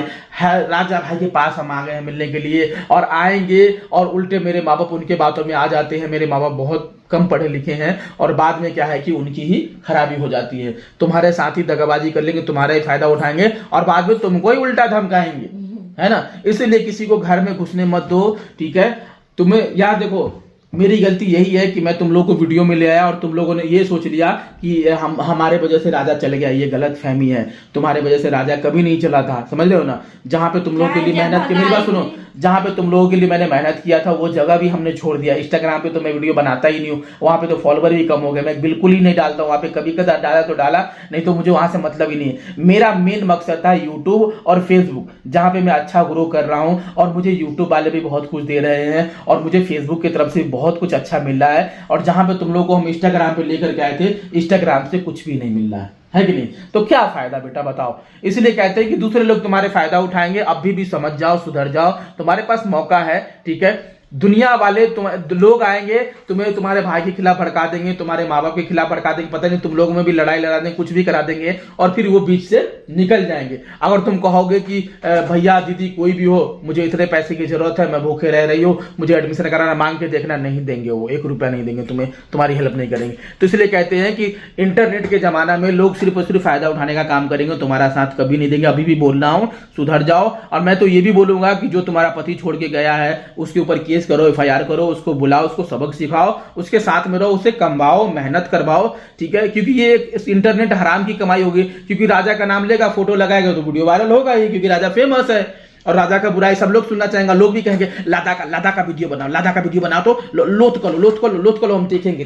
के पास हम आ गए हैं मिलने के लिए, और आएंगे और उल्टे मेरे माँ बाप उनके बातों में आ जाते हैं। मेरे माँ बाप बहुत कम पढ़े लिखे हैं, और बाद में क्या है कि उनकी ही खराबी हो जाती है। तुम्हारे साथ ही दगाबाजी कर लेंगे, तुम्हारा ही फायदा उठाएंगे, और बाद में तुमको ही उल्टा धमकाएंगे, है ना। इसलिए किसी को घर में घुसने मत दो, ठीक है। तुम्हें याद देखो, मेरी गलती यही है कि मैं तुम लोग को वीडियो में ले आया और तुम लोगों ने ये सोच लिया कि हमारे वजह से राजा चल गया। ये गलत फहमी है, तुम्हारे वजह से राजा कभी नहीं चला था, समझ रहे हो ना। जहां पे तुम लोगों के लिए मेहनत की, मेरी बात सुनो, जहां पे तुम लोगों के लिए मैंने मेहनत किया था वो जगह भी हमने छोड़ दिया। इंस्टाग्राम पे तो मैं वीडियो बनाता ही नहीं हूँ, वहां पे तो फॉलोवर भी कम हो गए, मैं बिल्कुल ही नहीं डालता हूँ वहां पे, कभी कभी डाला तो डाला, नहीं तो मुझे वहां से मतलब ही नहीं है। मेरा मेन मकसद था यूट्यूब और फेसबुक, जहां पे मैं अच्छा ग्रो कर रहा हूँ, और मुझे यूट्यूब वाले भी बहुत कुछ दे रहे हैं, और मुझे फेसबुक की तरफ से बहुत कुछ अच्छा मिल रहा है। और जहां पे तुम लोगों को हम इंस्टाग्राम पे लेकर के आए थे, इंस्टाग्राम से कुछ भी नहीं मिल रहा है कि नहीं। तो क्या फायदा बेटा बताओ। इसलिए कहते हैं कि दूसरे लोग तुम्हारे फायदा उठाएंगे, अभी भी समझ जाओ, सुधर जाओ, तुम्हारे पास मौका है, ठीक है। दुनिया वाले लोग आएंगे, तुम्हें तुम्हारे भाई के खिलाफ भड़का देंगे, तुम्हारे माँ बाप के खिलाफ भड़का देंगे, पता नहीं तुम लोगों में भी लड़ाई लड़ा देंगे, कुछ भी करा देंगे, और फिर वो बीच से निकल जाएंगे। अगर तुम कहोगे कि भैया दीदी कोई भी हो, मुझे इतने पैसे की जरूरत है, मैं भूखे रह रही हूँ, मुझे एडमिशन कराना, मांग के देखना, नहीं देंगे, वो 1 रुपया नहीं देंगे तुम्हें, तुम्हारी हेल्प नहीं करेंगे। तो इसलिए कहते हैं कि इंटरनेट के जमाना में लोग सिर्फ और सिर्फ फायदा उठाने का काम करेंगे, तुम्हारा साथ कभी नहीं देंगे। अभी भी बोल रहा हूँ, सुधर जाओ। और मैं तो ये भी बोलूंगा कि जो तुम्हारा पति छोड़ के गया है उसके ऊपर केस करो, FIR करो, उसको बुलाओ, उसको सबक सिखाओ, उसके साथ में रहो, उसे कमवाओ, मेहनत करवाओ, ठीक है। क्योंकि ये इंटरनेट हराम की कमाई होगी, क्योंकि राजा का नाम लेगा, फोटो लगाएगा तो वीडियो वायरल होगा ही, क्योंकि राजा फेमस है, और राजा का बुराई सब लोग सुनना चाहेंगे। लोग भी कहेंगे लादा का वीडियो बनाओ, लादा का वीडियो बनाओ, तो लोथ करो, हम देखेंगे,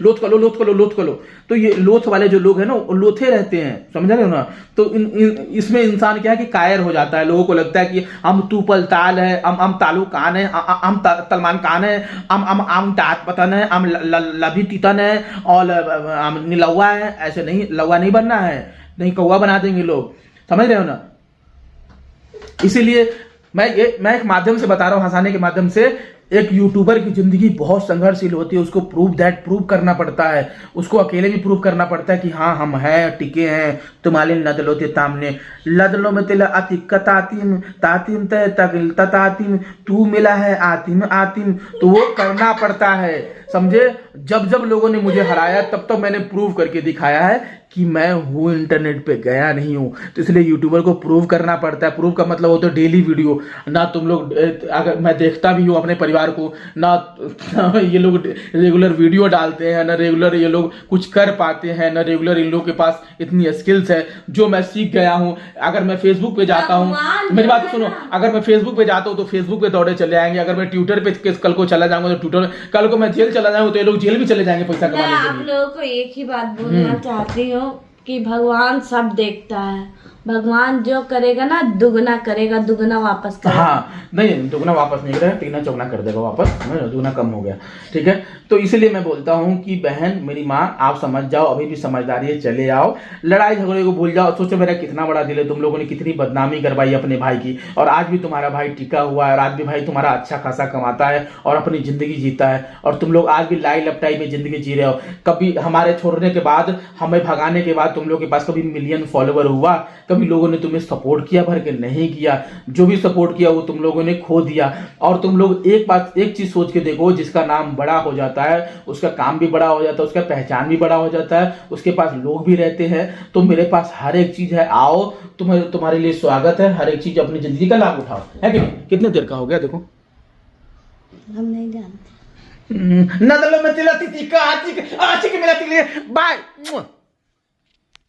लोथ करो। तो ये लोथ वाले जो लोग हैं ना, वो लोथे रहते हैं, समझ रहे हो ना। तो इसमें इंसान क्या है कि कायर हो जाता है, लोगों को लगता है कि हम तूपल ताल है, हम तालू कान है, हम तलमान कान है, हम तात पतन है, हम लभी तीतन है, और हम निलौवा है। ऐसे नहीं, लौवा नहीं बनना है, नहीं कौवा बना देंगे लोग, समझ रहे हो ना। इसीलिए मैं एक माध्यम से बता रहा हूं, हंसाने के माध्यम से। एक यूट्यूबर की जिंदगी बहुत संघर्षशील होती है, उसको प्रूव करना पड़ता है, उसको अकेले भी प्रूव करना पड़ता है कि हाँ हम हैं, टिके हैं। तुम्हारे लदलो ते तामने लदलो में तेला अतिकत तातिम तगिल ततातिम, तू मिला है आतिम, तो वो करना पड़ता है, समझे। जब लोगों ने मुझे हराया तब मैंने प्रूव करके दिखाया है कि मैं हूँ, इंटरनेट पे गया नहीं हूँ। तो इसलिए यूट्यूबर को प्रूव करना पड़ता है। प्रूव का मतलब होता है डेली वीडियो ना। तुम लोग, अगर मैं देखता भी हूँ अपने परिवार को ना, ये लोग रेगुलर वीडियो डालते हैं ना, रेगुलर ये लोग कुछ कर पाते हैं ना, रेगुलर इन लोगों के पास इतनी स्किल्स है जो मैं सीख गया हूँ। अगर मैं फेसबुक पे जाता हूँ, मेरी बात सुनो, अगर मैं फेसबुक पे जाता हूँ तो फेसबुक पे दौड़े चले आएंगे। अगर मैं ट्विटर पे कल को चला जाऊंगा तो ट्विटर, कल को मैं जेल चला जाऊंगा तो ये लोग जेल भी चले जाएंगे पैसा कमाने के लिए। आप लोगों को एक ही बात बोलना चाहती हूँ कि भगवान सब देखता है। भगवान जो करेगा ना दुगना करेगा, दुगना वापस करेगा। हाँ नहीं, दुगना वापस नहीं करेगा, 3 चौगुना कर देगा वापस, दुगना कम हो गया, ठीक है। तो इसलिए मैं बोलता हूँ कि बहन मेरी माँ, आप समझ जाओ, अभी भी समझदारी है, चले आओ, लड़ाई झगड़े को भूल जाओ। सोचो मेरा कितना बड़ा दिल है, तुम लोगों ने कितनी बदनामी करवाई अपने भाई की, और आज भी तुम्हारा भाई टिका हुआ है, और आज भी भाई तुम्हारा अच्छा खासा कमाता है और अपनी जिंदगी जीता है, और तुम लोग आज भी लाई लपटाई में जिंदगी जी रहे हो। कभी हमारे छोड़ने के बाद, हमें भगाने के बाद तुम लोग के पास कभी मिलियन फॉलोवर हुआ? कभी लोगों ने तुम्हें सपोर्ट किया? भर के नहीं किया। जो भी सपोर्ट किया वो तुम लोगों ने खो दिया। और तुम लोग एक चीज सोच के देखो, जिसका नाम बड़ा हो जाता है उसका काम भी बड़ा हो जाता है, उसका पहचान भी बड़ा हो जाता है, उसके पास लोग भी रहते हैं। तो मेरे पास हर एक चीज है, आओ, तुम्हारे लिए स्वागत है, हर एक चीज, अपनी जिंदगी का लाभ उठाओ, है कि नहीं? कितने देर का हो गया देखो। हम नहीं जानते। नदलो में तिला तिती का आची के मिला तिले बाय।